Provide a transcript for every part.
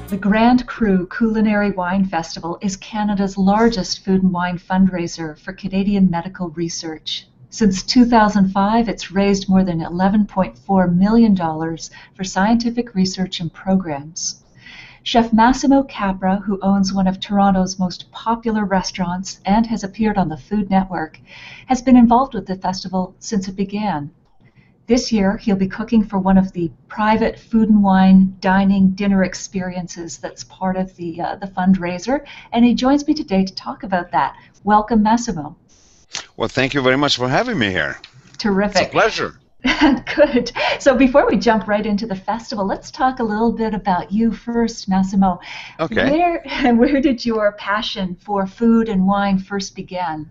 The Grand Cru Culinary Wine Festival is Canada's largest food and wine fundraiser for Canadian medical research. Since 2005, it's raised more than $11.4 million for scientific research and programs. Chef Massimo Capra, who owns one of Toronto's most popular restaurants and has appeared on the Food Network, has been involved with the festival since it began. This year, he'll be cooking for one of the private food and wine dining dinner experiences that's part of the fundraiser, and he joins me today to talk about that. Welcome, Massimo. Well, thank you very much for having me here. Terrific. It's a pleasure. Good. So before we jump right into the festival, let's talk a little bit about you first, Massimo. Okay. Where did your passion for food and wine first begin?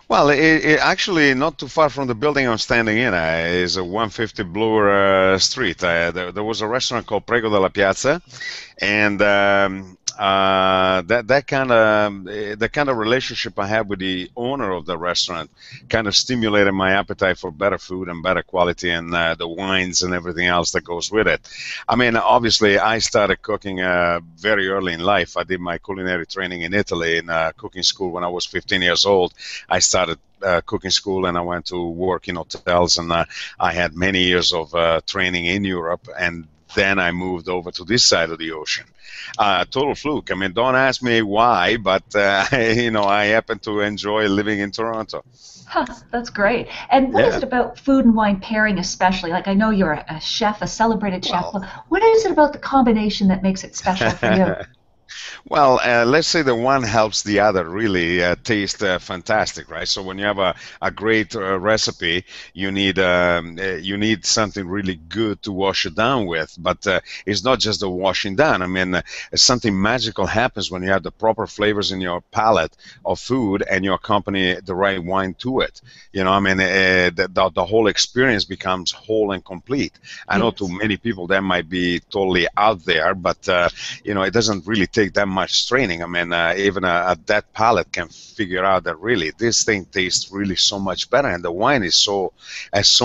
Well, it actually not too far from the building I'm standing in is a 150 Bloor Street. There was a restaurant called Prego della Piazza, and that kind of relationship I had with the owner of the restaurant kind of stimulated my appetite for better food and better quality and the wines and everything else that goes with it. I mean, obviously, I started cooking very early in life. I did my culinary training in Italy in cooking school when I was 15 years old. I started cooking school and I went to work in hotels, and I had many years of training in Europe, and then I moved over to this side of the ocean. Total fluke. I mean, don't ask me why, but I happen to enjoy living in Toronto. Huh, that's great. And what is it about food and wine pairing especially? Like, I know you're a chef, a celebrated chef. But what is it about the combination that makes it special for you? Well, let's say that one helps the other really taste fantastic, right? So when you have a great recipe, you need something really good to wash it down with. But it's not just the washing down. I mean, something magical happens when you have the proper flavors in your palate of food and you accompany the right wine to it. You know, I mean, the whole experience becomes whole and complete. I know to many people that might be totally out there, but it doesn't really take that much training. I mean, even that palate can figure out that really this thing tastes really so much better, and the wine has so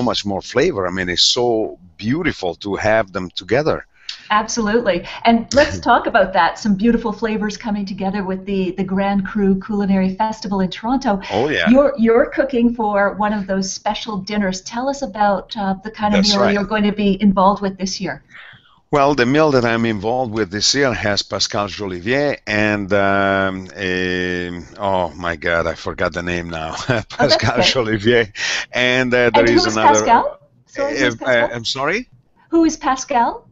much more flavor. I mean, it's so beautiful to have them together. Absolutely. And let's talk about that. Some beautiful flavors coming together with the Grand Cru Culinary Festival in Toronto. Oh, yeah. You're cooking for one of those special dinners. Tell us about the kind of meal you're going to be involved with this year. Well, the meal that I'm involved with this year has Pascal Jolivier and, oh my God, I forgot the name now. Pascal Jolivier. And there is another. Pascal? Sorry, who's Pascal? I'm sorry? Who is Pascal?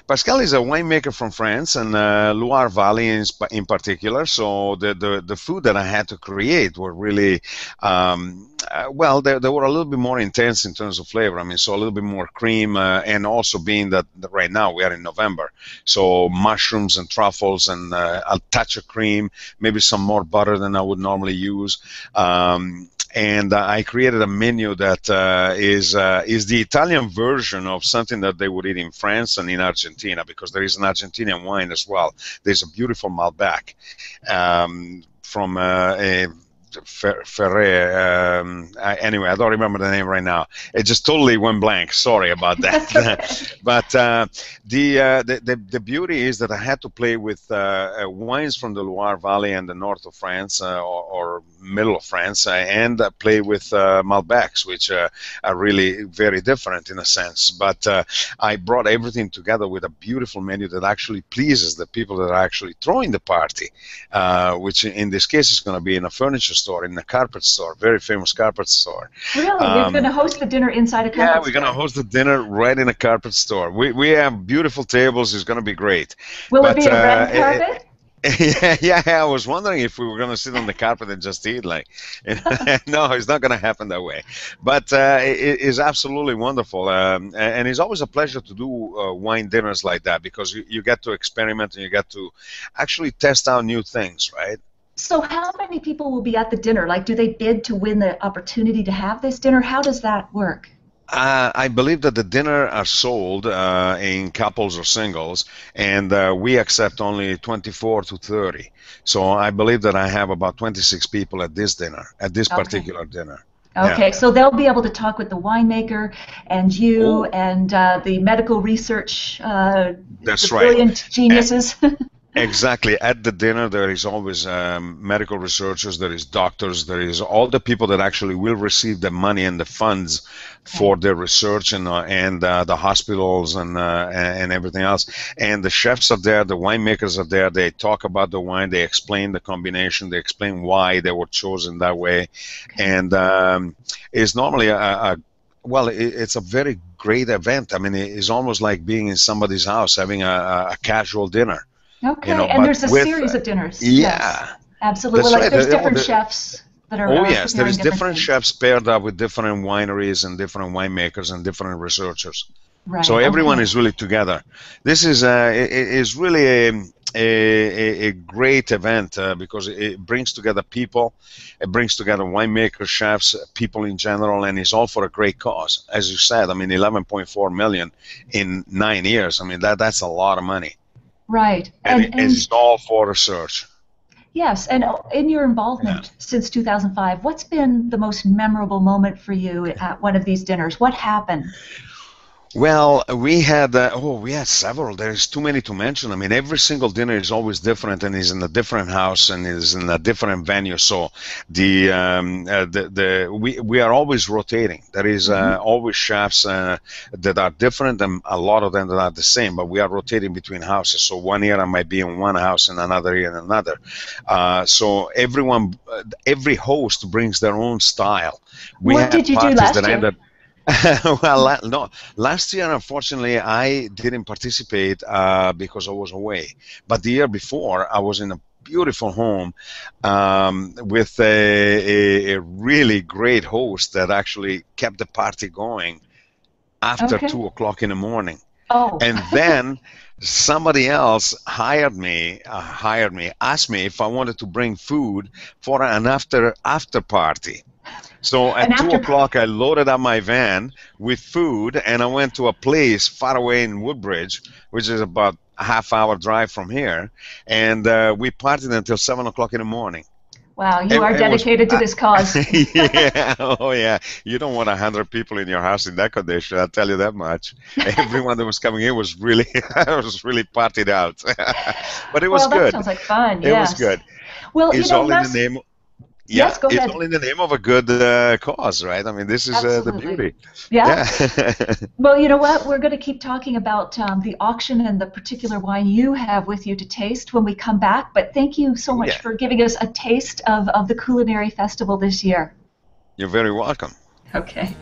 Pascal is a winemaker from France and Loire Valley in particular. So the food that I had to create were really, they were a little bit more intense in terms of flavor. I mean, so a little bit more cream, and also being that right now we are in November, so mushrooms and truffles and a touch of cream, maybe some more butter than I would normally use. And I created a menu that is the Italian version of something that they would eat in France and in Argentina, because there is an Argentinian wine as well. There's a beautiful Malbec from Ferrer. Anyway, I don't remember the name right now. It just totally went blank. Sorry about that. But the beauty is that I had to play with wines from the Loire Valley and the north of France or middle of France, and play with Malbecs, which are really very different in a sense. But I brought everything together with a beautiful menu that actually pleases the people that are actually throwing the party, which in this case is going to be in a furniture store, in a carpet store, very famous carpet store. Really? You're going to host the dinner inside a carpet store? Yeah, we're going to host the dinner right in a carpet store. We have beautiful tables. It's going to be great. Will it be a red carpet? Yeah, I was wondering if we were going to sit on the carpet and just eat. No, it's not going to happen that way. But it is absolutely wonderful. And it's always a pleasure to do wine dinners like that, because you get to experiment and you get to actually test out new things, right? So how many people will be at the dinner? Like, do they bid to win the opportunity to have this dinner? How does that work? I believe that the dinner are sold in couples or singles, and we accept only 24 to 30. So I believe that I have about 26 people at this dinner, at this particular dinner. Yeah, Okay, so they'll be able to talk with the winemaker and you oh, and the medical research, the that's right. brilliant geniuses. Exactly. At the dinner, there is always medical researchers, there is doctors, there is all the people that actually will receive the money and the funds for Okay. their research and the hospitals and everything else. And the chefs are there, the winemakers are there. They talk about the wine, they explain the combination, they explain why they were chosen that way, Okay. and it's normally well, it's a very great event. I mean, it's almost like being in somebody's house having a casual dinner, Okay, and but there's a with, series of dinners. Yes, yeah, absolutely. that's Like right. there's different chefs that Oh, are yes, there preparing is different different things. chefs paired up with different wineries and different winemakers and different researchers. So Right. everyone Okay. is really together. This is really a great event because it brings together people, it brings together winemakers, chefs, people in general, and it's all for a great cause. As you said, I mean, 11.4 million in 9 years. I mean, that's a lot of money, Right. and And it's all for research. yes, and in your Yeah. involvement since 2005, what's been the most memorable moment for you at one of these dinners? What happened? Well, we had several. There's too many to mention. I mean, every single dinner is always different and is in a different house and is in a different venue. So we are always rotating. There is Hmm. always chefs that are different and a lot of them that are the same, but we are rotating between houses. So one year I might be in one house and another year in another. So every host brings their own style. We What did had you do parties that last year? ended. Well, no. Last year, unfortunately, I didn't participate because I was away. But the year before, I was in a beautiful home with a really great host that actually kept the party going after Okay. 2 o'clock in the morning. Oh, And then somebody else asked me if I wanted to bring food for an after party. So and at two after, o'clock, I loaded up my van with food and I went to a place far away in Woodbridge, which is about a half-hour drive from here. And we partied until 7 o'clock in the morning. wow, you are It was, dedicated to this cause. yeah, oh yeah. You don't want 100 people in your house in that condition. I'll tell you that much. Everyone that was coming in was really, was really partied out. But it was Well, that good. sounds like fun. It was Yes. good. Well, It's all in the last, name. Yeah, yes, go it's ahead. all in the name of a good cause, right? I mean, this is the Absolutely. beauty. Yeah. Yeah. Well, you know what? We're going to keep talking about the auction and the particular wine you have with you to taste when we come back. But thank you so Oh, much yeah. for giving us a taste of the Culinary Festival this year. You're very welcome. Okay.